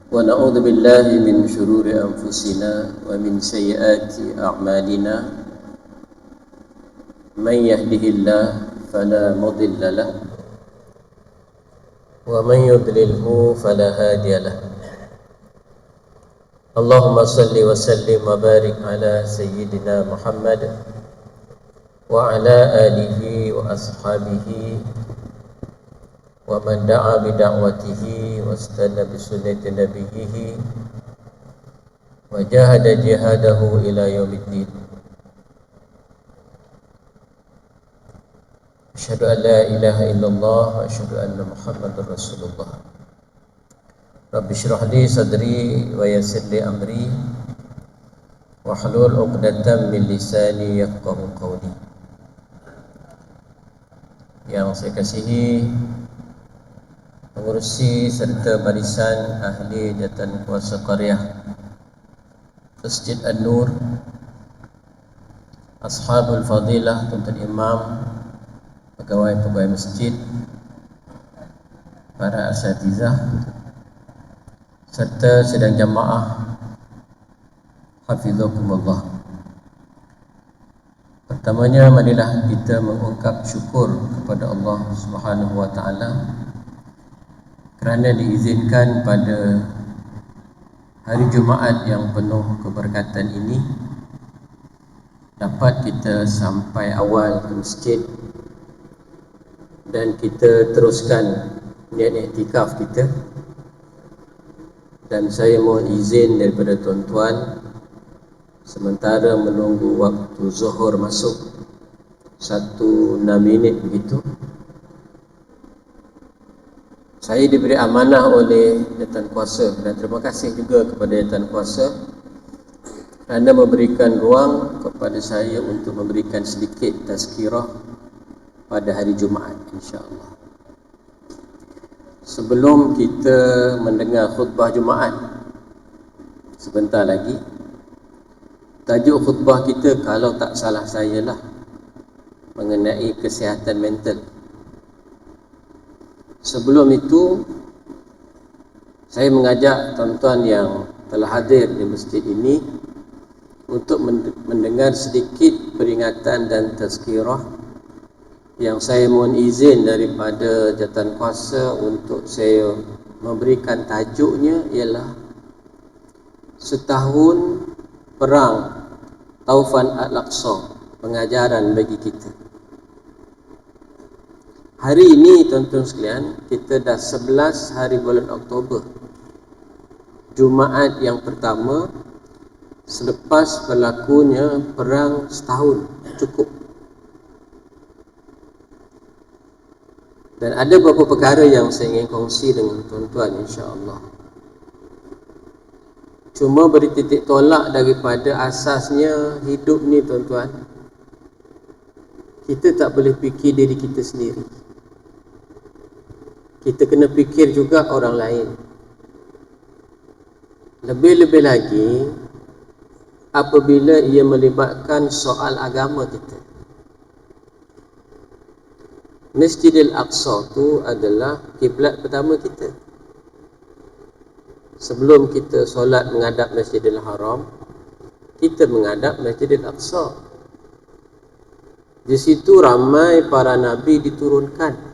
ونعوذ بالله من شرور أنفسنا ومن سيئات أعمالنا من يهده الله فلا مضل له ومن يضلله فلا هادي له. اللهم صل وسلم وبارك على سيدنا محمد وعلى آله وأصحابه ومن دعا بدعوته واستنى بسنة نبيه وجاهد جهاده إلى يوم الدين. أشهد أن لا إله إلا الله وأشهد أن محمدا رسول الله. رب اشرح لي صدري ويسر لي أمري واحلل عقدة من لساني يفقهوا قولي. Yang saya kasihi pengurusi serta barisan ahli jawatan kuasa qaryah Masjid An-Nur, ashabul fadilah, tuan-tuan imam, pegawai-pegawai masjid, para asatizah serta sedang jamaah hafizakumullah. Pertamanya marilah kita mengungkap syukur kepada Allah Subhanahu wa taala kerana diizinkan pada hari Jumaat yang penuh keberkatan ini dapat kita sampai awal ke masjid dan kita teruskan niat iktikaf kita. Dan saya mohon izin daripada tuan-tuan, sementara menunggu waktu zuhur masuk 1-6 minit begitu, saya diberi amanah oleh jawatan kuasa, dan terima kasih juga kepada jawatan kuasa kerana memberikan ruang kepada saya untuk memberikan sedikit tazkirah pada hari Jumaat insya-Allah. Sebelum kita mendengar khutbah Jumaat sebentar lagi, tajuk khutbah kita kalau tak salah saya lah mengenai kesihatan mental. Sebelum itu, saya mengajak tuan-tuan yang telah hadir di masjid ini untuk mendengar sedikit peringatan dan tazkirah yang saya mohon izin daripada jawatan kuasa untuk saya memberikan tajuknya, ialah setahun perang Taufan Al-Aqsa, pengajaran bagi kita. Hari ini tuan-tuan sekalian, kita dah 11 hari bulan Oktober, Jumaat yang pertama selepas berlakunya perang setahun cukup. Dan ada beberapa perkara yang saya ingin kongsi dengan tuan-tuan insya-Allah. Cuma beri titik tolak daripada asasnya hidup ni tuan-tuan, kita tak boleh fikir diri kita sendiri. Kita kena fikir juga orang lain. Lebih-lebih lagi apabila ia melibatkan soal agama kita. Masjidil Aqsa itu adalah kiblat pertama kita. Sebelum kita solat menghadap Masjidil Haram, kita menghadap Masjidil Aqsa. Di situ ramai para nabi diturunkan.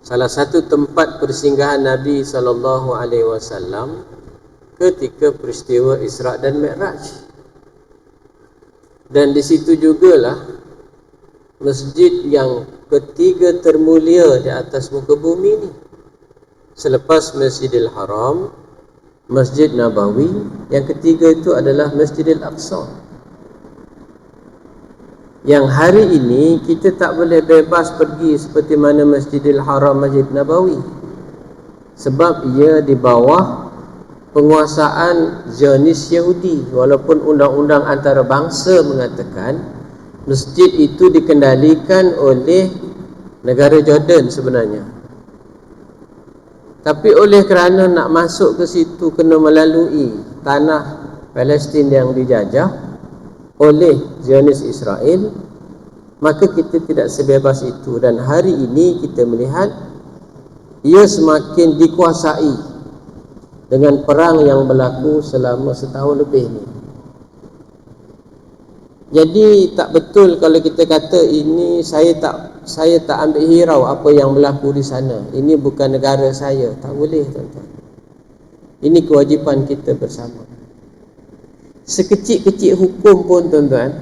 Salah satu tempat persinggahan Nabi SAW ketika peristiwa Isra' dan Mi'raj. Dan di situ jugalah masjid yang ketiga termulia di atas muka bumi ini. Selepas Masjidil Haram, Masjid Nabawi, yang ketiga itu adalah Masjidil Aqsa. Yang hari ini kita tak boleh bebas pergi seperti mana Masjidil Haram, Masjid Nabawi, sebab ia di bawah penguasaan Zionis Yahudi. Walaupun undang-undang antarabangsa mengatakan masjid itu dikendalikan oleh negara Jordan sebenarnya, tapi oleh kerana nak masuk ke situ kena melalui tanah Palestin yang dijajah oleh Zionis Israel, maka kita tidak sebebas itu. Dan hari ini kita melihat ia semakin dikuasai dengan perang yang berlaku selama setahun lebih ni. Jadi tak betul kalau kita kata ini saya tak ambil hirau apa yang berlaku di sana. Ini bukan negara saya. Tak boleh, tuan-tuan. Ini kewajipan kita bersama. Sekecil-kecil hukum pun, tuan-tuan,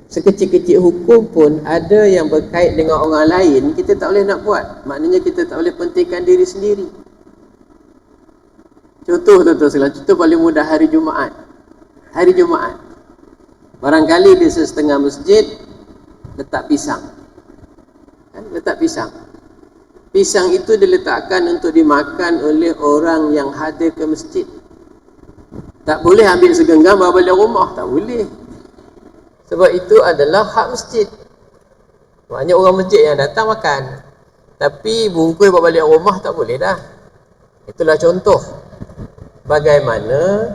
sekecil-kecil hukum pun ada yang berkait dengan orang lain, kita tak boleh nak buat. Maknanya kita tak boleh pentingkan diri sendiri. Contoh, tuan-tuan sekalian, contoh paling mudah hari Jumaat. Hari Jumaat, barangkali di setengah masjid letak pisang, kan? Letak pisang. Pisang itu diletakkan untuk dimakan oleh orang yang hadir ke masjid. Tak boleh ambil segenggam bawa balik rumah, tak boleh. Sebab itu adalah hak masjid. Maknanya orang masjid yang datang makan. Tapi bungkus bawa balik rumah tak boleh dah. Itulah contoh bagaimana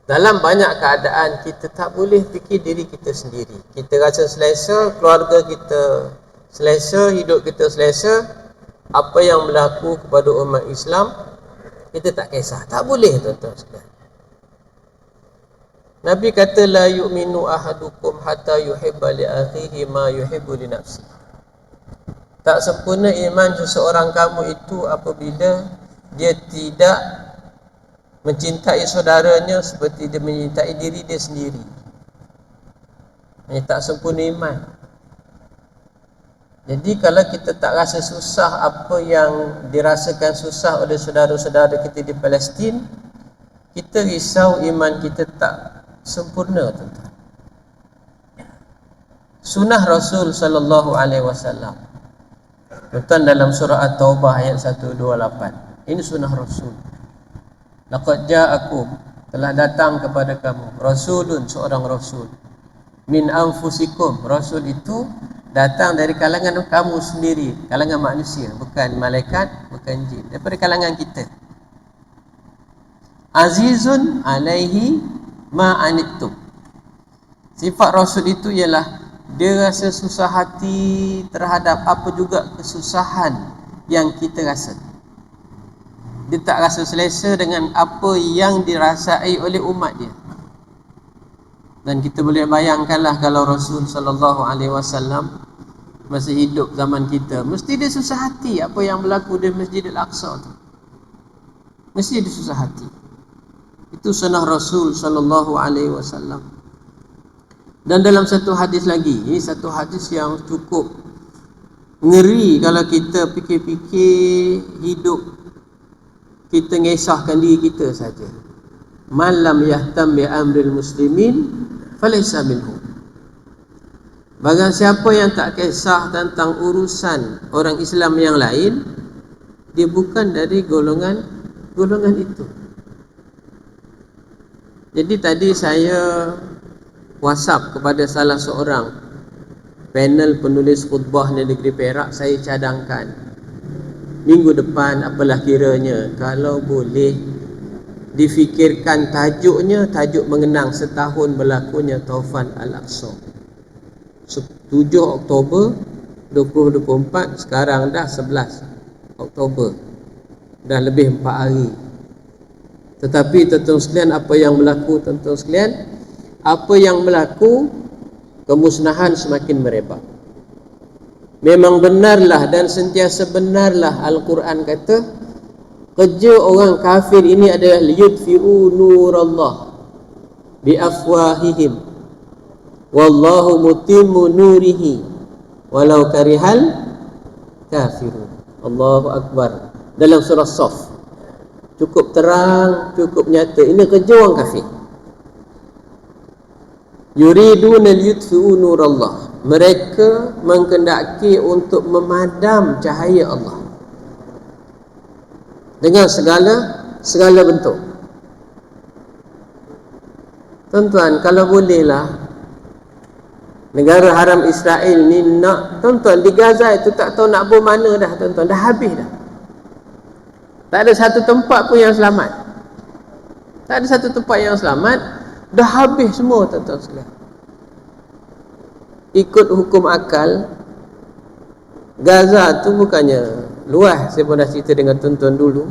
dalam banyak keadaan kita tak boleh fikir diri kita sendiri. Kita rasa selesa, keluarga kita selesa, hidup kita selesa, apa yang berlaku kepada umat Islam kita tak kisah. Tak boleh, tuan-tuan sekalian. Nabi kata la yu'minu ahadukum hatta yuhibba li akhihi ma yuhibbu li nafsi. Tak sempurna iman seseorang kamu itu apabila dia tidak mencintai saudaranya seperti dia mencintai diri dia sendiri. Ini tak sempurna iman. Jadi kalau kita tak rasa susah apa yang dirasakan susah oleh saudara-saudara kita di Palestin, kita risau iman kita tak sempurna, tuan-tuan. Sunnah Rasul sallallahu alaihi wasallam, tuan-tuan, dalam surah At-Taubah ayat 128. Ini sunnah Rasul. Laqad ja'akum, telah datang kepada kamu, rasulun, seorang rasul, min anfusikum. Rasul itu datang dari kalangan kamu sendiri, kalangan manusia, bukan malaikat, bukan jin, daripada kalangan kita. Azizun alaihi ma anittum. Sifat Rasul itu ialah dia rasa susah hati terhadap apa juga kesusahan yang kita rasa. Dia tak rasa selesa dengan apa yang dirasai oleh umat dia. Dan kita boleh bayangkanlah kalau Rasul sallallahu alaihi wasallam masih hidup zaman kita, mesti dia susah hati apa yang berlaku di Masjidil Aqsa tu. Mesti dia susah hati. Itu sunnah Rasul sallallahu alaihi wasallam. Dan dalam satu hadis lagi, ini satu hadis yang cukup ngeri kalau kita fikir-fikir hidup kita ngesahkan diri kita saja. Man lam yahtam bi amril muslimin falaysa minhum. Barang siapa yang tak kisah tentang urusan orang Islam yang lain, dia bukan dari golongan itu. Jadi tadi saya WhatsApp kepada salah seorang panel penulis khutbah di negeri Perak, saya cadangkan minggu depan apalah kiranya kalau boleh difikirkan tajuknya, tajuk mengenang setahun berlakunya Taufan Al-Aqsa. 7 Oktober 2024, sekarang dah 11 Oktober, dah lebih 4 hari. Tetapi tuan-tuan sekalian, apa yang berlaku, tuan-tuan sekalian, apa yang berlaku, kemusnahan semakin merebak. Memang benarlah dan sentiasa benarlah Al-Quran kata kerja orang kafir ini adalah liyudfi'u nurallah biafwahihim wallahu mutimmu nurihi walau karihal kafirun. Allahu Akbar. Dalam surah Saf cukup terang, cukup nyata. Ini kerja orang kafir. Yuriduna liyudfi'u nurallah, mereka menghendaki untuk memadam cahaya Allah dengan segala bentuk. Tuan-tuan, kalau bolehlah negara haram Israel ni nak, tuan-tuan, di Gaza itu tak tahu nak bom mana dah, tuan-tuan, dah habis dah. Tak ada satu tempat pun yang selamat. Tak ada satu tempat yang selamat. Dah habis semua, tuan-tuan sekalian. Ikut hukum akal, Gaza tu bukannya luas. Saya pun dah cerita dengan tuan-tuan dulu.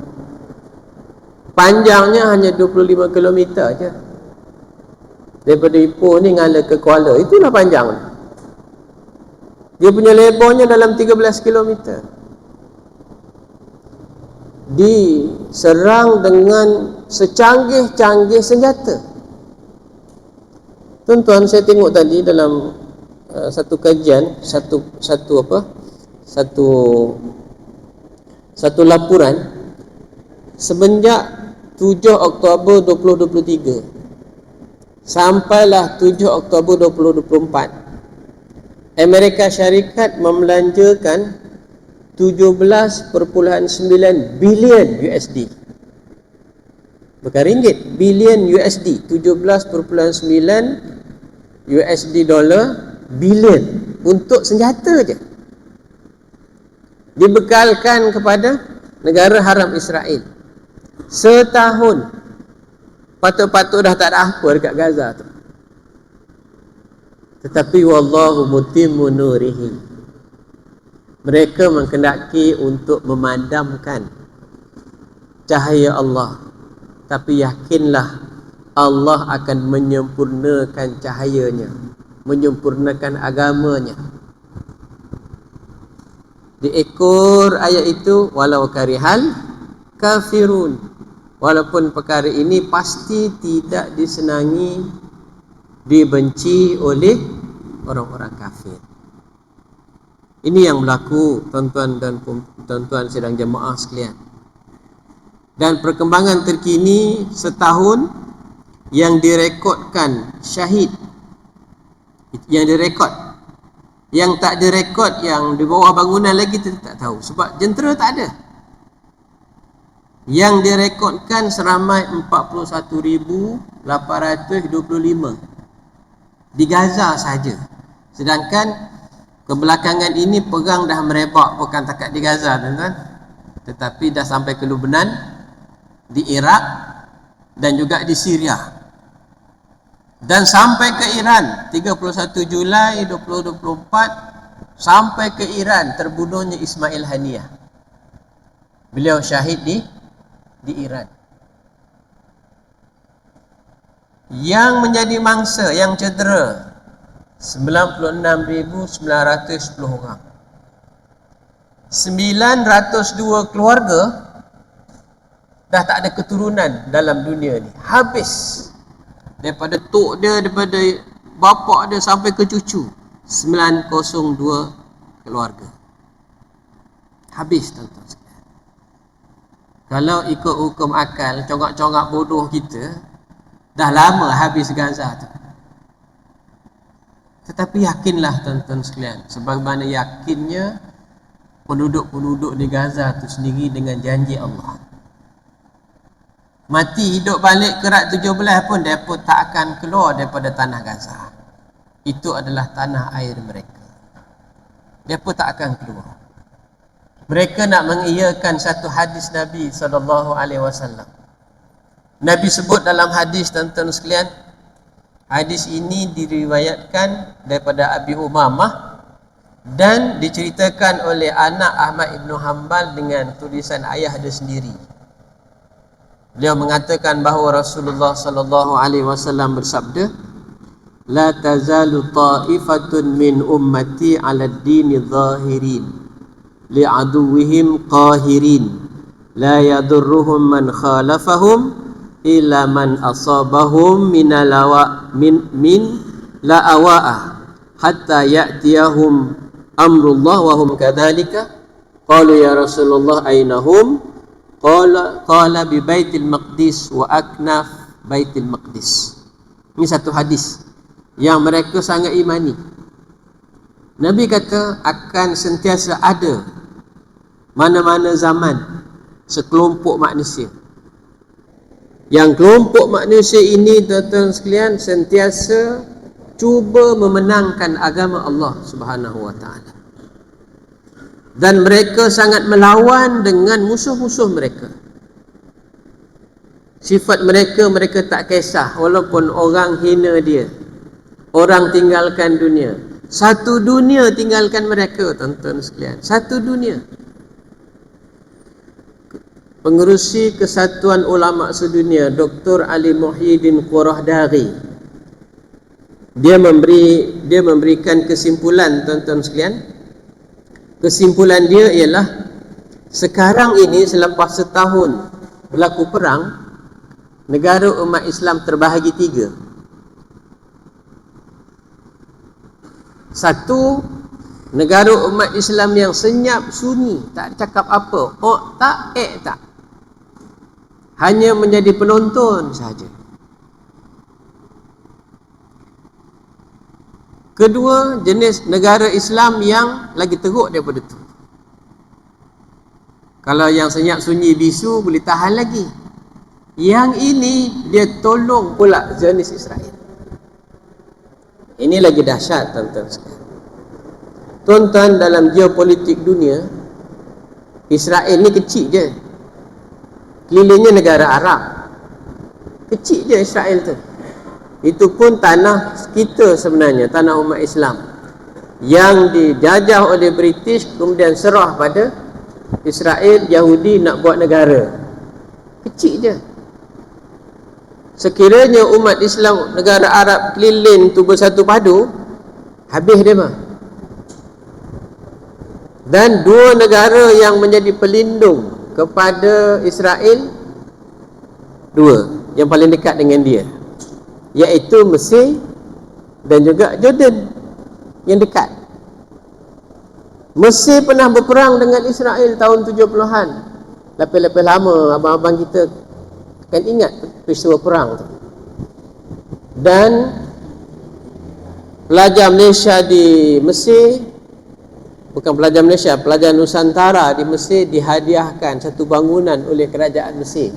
Panjangnya hanya 25 km aja. Daripada Ipoh ni ngala ke Kuala, itulah panjang. Dia punya lebarnya dalam 13 km. Diserang dengan secanggih-canggih senjata. Tuan-tuan, saya tengok tadi dalam satu kajian, satu laporan semenjak 7 Oktober 2023 sampailah 7 Oktober 2024, Amerika Syarikat membelanjakan 17.9 bilion USD. Bukan ringgit, bilion USD. 17.9 USD dolar bilion untuk senjata je. Dibekalkan kepada negara haram Israel. Setahun. Patut-patut dah tak ada apa dekat Gaza tu. Tetapi wallahu mutimmu nurihi. Mereka menghendaki untuk memadamkan cahaya Allah. Tapi yakinlah Allah akan menyempurnakan cahayanya, menyempurnakan agamanya. Di ekor ayat itu, walau karihal kafirun. Walaupun perkara ini pasti tidak disenangi, dibenci oleh orang-orang kafir. Ini yang berlaku, tuan-tuan dan tuan-tuan sidang jemaah sekalian. Dan perkembangan terkini setahun yang direkodkan syahid, yang direkod, yang tak direkod, yang di bawah bangunan lagi kita tak tahu sebab jentera tak ada. Yang direkodkan seramai 41,825 di Gaza saja. Sedangkan kebelakangan ini perang dah merebak, bukan takat di Gaza, tuan-tuan, tetapi dah sampai ke Lebanon, di Iraq dan juga di Syria. Dan sampai ke Iran 31 Julai 2024, sampai ke Iran terbunuhnya Ismail Haniyah. Beliau syahid di Iran. Yang menjadi mangsa, yang cedera 96,910 orang. 902 keluarga dah tak ada keturunan dalam dunia ni. Habis. Daripada tok dia, daripada bapak dia sampai ke cucu. 902 keluarga. Habis, tuan-tuan sekalian. Kalau ikut hukum akal, congak-congak bodoh kita, dah lama habis Gaza tu. Tetapi yakinlah tuan-tuan sekalian, sebagaimana yakinnya penduduk-penduduk di Gaza tu sendiri dengan janji Allah. Mati hidup balik ke Rat 17 pun mereka tak akan keluar daripada tanah Gaza. Itu adalah tanah air mereka. Mereka tak akan keluar. Mereka nak mengiyakan satu hadis Nabi SAW. Nabi sebut dalam hadis, tuan-tuan sekalian, hadis ini diriwayatkan daripada Abi Umamah dan diceritakan oleh anak Ahmad Ibn Hanbal dengan tulisan ayah dia sendiri. Beliau mengatakan bahawa Rasulullah SAW bersabda, la tazalu ta'ifatun min ummati 'ala ad-dini zahirin li'aduwihim qahirin la yadurruhum man khalafahum illa man asabahum min la'awa'ah hatta ya'tiyahum amrullah wa hum kadzalika. Qalu ya Rasulullah ainahum? Qala bi Baitil Maqdis wa aknaf Baitil Maqdis. Ini satu hadis yang mereka sangat imani. Nabi kata akan sentiasa ada mana-mana zaman sekelompok manusia. Yang kelompok manusia ini, tuan-tuan sekalian, sentiasa cuba memenangkan agama Allah Subhanahu wa taala. Dan mereka sangat melawan dengan musuh-musuh mereka. Sifat mereka, mereka tak kisah walaupun orang hina dia, orang tinggalkan dunia. Satu dunia tinggalkan mereka, tuan-tuan sekalian. Satu dunia. Pengerusi Kesatuan Ulama Sedunia Dr. Ali Muhyiddin Qurahdari, dia memberikan kesimpulan, tuan-tuan sekalian. Kesimpulan dia ialah sekarang ini selepas setahun berlaku perang, negara umat Islam terbahagi tiga. Satu, negara umat Islam yang senyap sunyi, tak cakap apa, tak, tak, hanya menjadi penonton saja. Kedua, jenis negara Islam yang lagi teruk daripada itu. Kalau yang senyap sunyi bisu boleh tahan lagi. Yang ini dia tolong pula Zionis Israel. Ini lagi dahsyat, tuan-tuan sekalian. Tuan-tuan, dalam geopolitik dunia, Israel ni kecil je. Kelilingnya negara Arab. Kecil je Israel tu. Itu pun tanah kita sebenarnya, tanah umat Islam yang dijajah oleh British, kemudian serah pada Israel. Yahudi nak buat negara. Kecil je. Sekiranya umat Islam negara Arab keliling tu bersatu padu, habis dia mah. Dan dua negara yang menjadi pelindung kepada Israel, dua yang paling dekat dengan dia, iaitu Mesir dan juga Jordan yang dekat. Mesir pernah berperang dengan Israel tahun 70-an. Lapis-lapis lama, abang-abang kita kan ingat peristiwa perang tu. Dan pelajar Malaysia di Mesir, bukan pelajar Malaysia, pelajar Nusantara di Mesir dihadiahkan satu bangunan oleh kerajaan Mesir,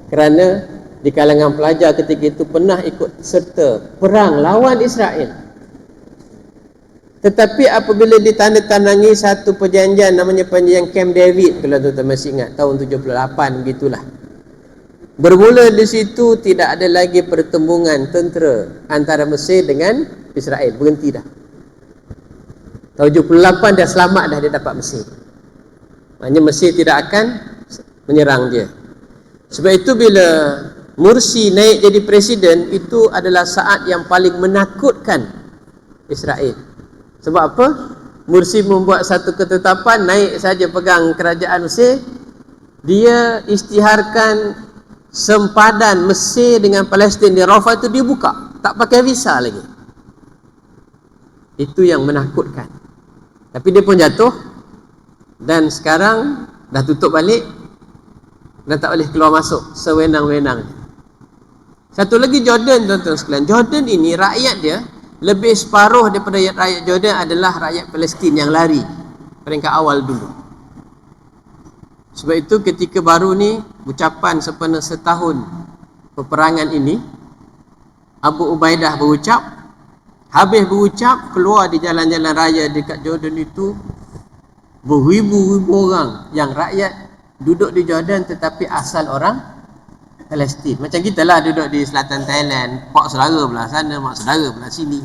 kerana di kalangan pelajar ketika itu pernah ikut serta perang lawan Israel. Tetapi apabila ditandatangangi satu perjanjian, namanya perjanjian Camp David, kalau tuan-tuan masih ingat, tahun 78 begitulah. Bermula di situ tidak ada lagi pertembungan tentera antara Mesir dengan Israel, berhenti dah. Tahun 78 dah selamat dah, dia dapat Mesir. Maknanya Mesir tidak akan menyerang dia. Sebab itu bila Mursi naik jadi presiden, itu adalah saat yang paling menakutkan Israel. Sebab apa? Mursi membuat satu ketetapan, naik saja pegang kerajaan Mesir, dia isytiharkan sempadan Mesir dengan Palestin di Rafah itu dia buka, tak pakai visa lagi. Itu yang menakutkan. Tapi dia pun jatuh, dan sekarang dah tutup balik, dah tak boleh keluar masuk sewenang-wenang. Satu lagi Jordan, tuan-tuan sekalian. Jordan ini rakyat dia lebih separuh daripada rakyat Jordan adalah rakyat Palestin yang lari peringkat awal dulu. Sebab itu ketika baru ni ucapan sempena setahun peperangan ini, Abu Ubaidah berucap, habis berucap, keluar di jalan-jalan raya dekat Jordan itu beribu-ribu orang yang rakyat duduk di Jordan tetapi asal orang Palestin. Macam kita lah duduk di selatan Thailand, pak saudara belah sana, mak saudara belah sini.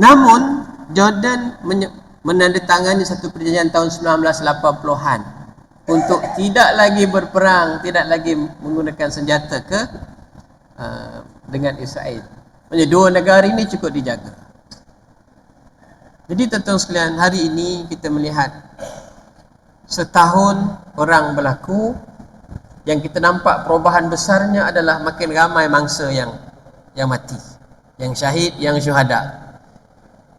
Namun Jordan menandatangani satu perjanjian tahun 1980-an untuk tidak lagi berperang, tidak lagi menggunakan senjata dengan Israel. Maksudnya dua negara ini cukup dijaga. Jadi tuan-tuan sekalian, hari ini kita melihat setahun perang berlaku, yang kita nampak perubahan besarnya adalah makin ramai mangsa yang mati, yang syahid, yang syuhada.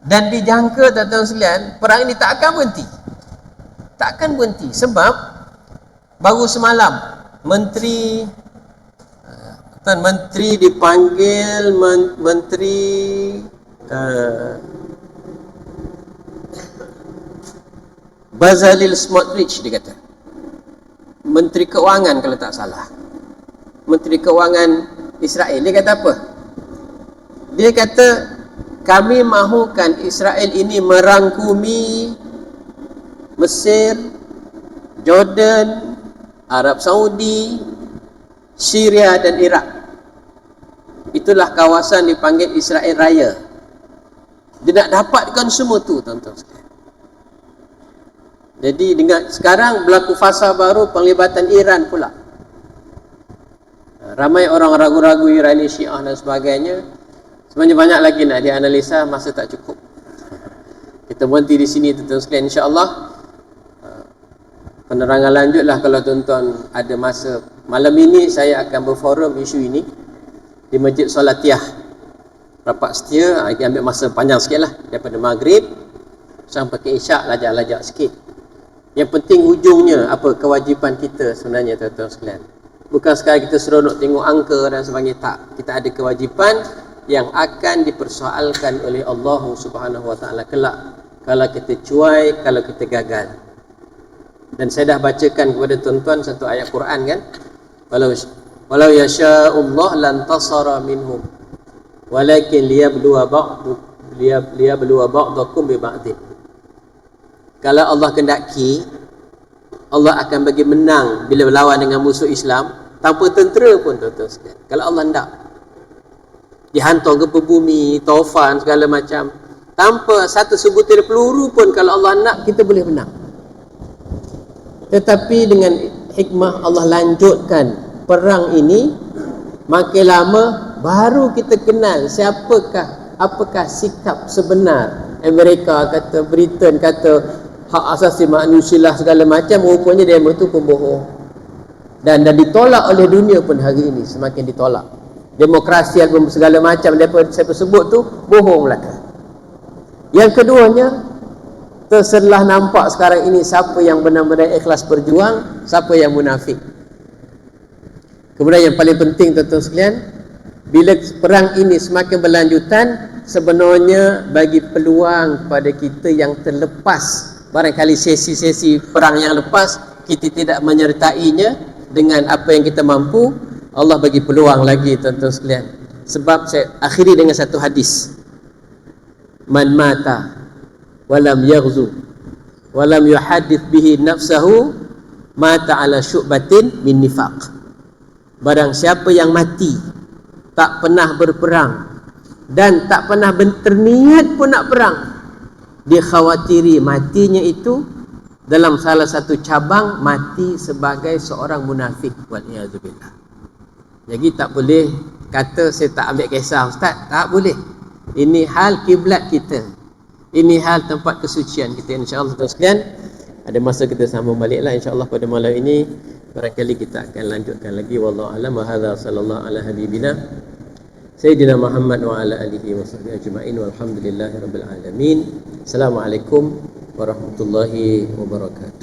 Dan dijangka tuan-tuan sekalian, perang ini tak akan berhenti. Tak akan berhenti sebab baru semalam menteri dipanggil, menteri Bezalel Smotrich, dia kata, Menteri Keuangan kalau tak salah, Menteri Keuangan Israel, dia kata apa? Dia kata kami mahukan Israel ini merangkumi Mesir, Jordan, Arab Saudi, Syria dan Iraq. Itulah kawasan dipanggil Israel Raya. Dia nak dapatkan semua tu, tuan-tuan sekalian. Jadi dengan sekarang berlaku fasa baru penglibatan Iran pula. Ramai orang ragu-ragu Irani, Syiah dan sebagainya. Sebenarnya banyak lagi nak dianalisa, masa tak cukup. Kita berhenti di sini tuan-tuan sekalian, insya-Allah. Penerangan lanjutlah kalau tuan-tuan ada masa. Malam ini saya akan berforum isu ini di Masjid Solatiyah. Rapat setia, ambil masa panjang sikit lah, daripada maghrib sampai ke isyak, lajak-lajak sikit. Yang penting ujungnya apa kewajipan kita sebenarnya tuan-tuan sekalian. Bukan sekadar kita seronok tengok angka dan sebagainya, tak. Kita ada kewajipan yang akan dipersoalkan oleh Allah Subhanahu Wa Taala kelak kalau kita cuai, kalau kita gagal. Dan saya dah bacakan kepada tuan-tuan satu ayat Quran kan. Walau yasha'ullah lantasara minhum walakin liyabluwa ba'dakum bi ba'din. Kalau Allah kendaki, Allah akan bagi menang bila berlawan dengan musuh Islam tanpa tentera pun tuan-tuan sekalian. Kalau Allah hendak, dihantar ke bumi, taufan segala macam, tanpa satu sebutir peluru pun kalau Allah nak, kita boleh menang. Tetapi dengan hikmah Allah lanjutkan perang ini, makin lama baru kita kenal apakah sikap sebenar. Amerika kata, Britain kata hak asasi manusia lah segala macam, rupanya demo tu pembohong. Dan ditolak oleh dunia pun hari ini, semakin ditolak. Demokrasi dan segala macam daripada saya sebut tu bohong belaka. Yang keduanya, terselah nampak sekarang ini siapa yang benar-benar ikhlas berjuang, siapa yang munafik. Kemudian yang paling penting tuan-tuan sekalian, bila perang ini semakin berlanjutan, sebenarnya bagi peluang kepada kita yang terlepas, barangkali sesi-sesi perang yang lepas kita tidak menyertainya dengan apa yang kita mampu, Allah bagi peluang lagi tuan-tuan sekalian. Sebab saya akhiri dengan satu hadis, man mata walam yaghzu walam yuhaddith bihi nafsahu mata ala syu'batin min nifaq. Barang siapa yang mati tak pernah berperang dan tak pernah berniat pun nak perang, dia khawatiri matinya itu dalam salah satu cabang mati sebagai seorang munafik, wal-iyadzubillah. Jadi tak boleh kata saya tak ambil kisah ustaz, tak boleh. Ini hal kiblat kita, ini hal tempat kesucian kita, insya-Allah tuan sekalian. Ada masa kita sambung baliklah insya-Allah pada malam ini. Barangkali kita akan lanjutkan lagi. Wallahu a'lam. Wa hadza sallallahu ala habibina Sayyidina Muhammad wa ala alihi wa sahbihi ajma'in walhamdulillahi rabbil alamin. Assalamualaikum warahmatullahi wabarakatuh.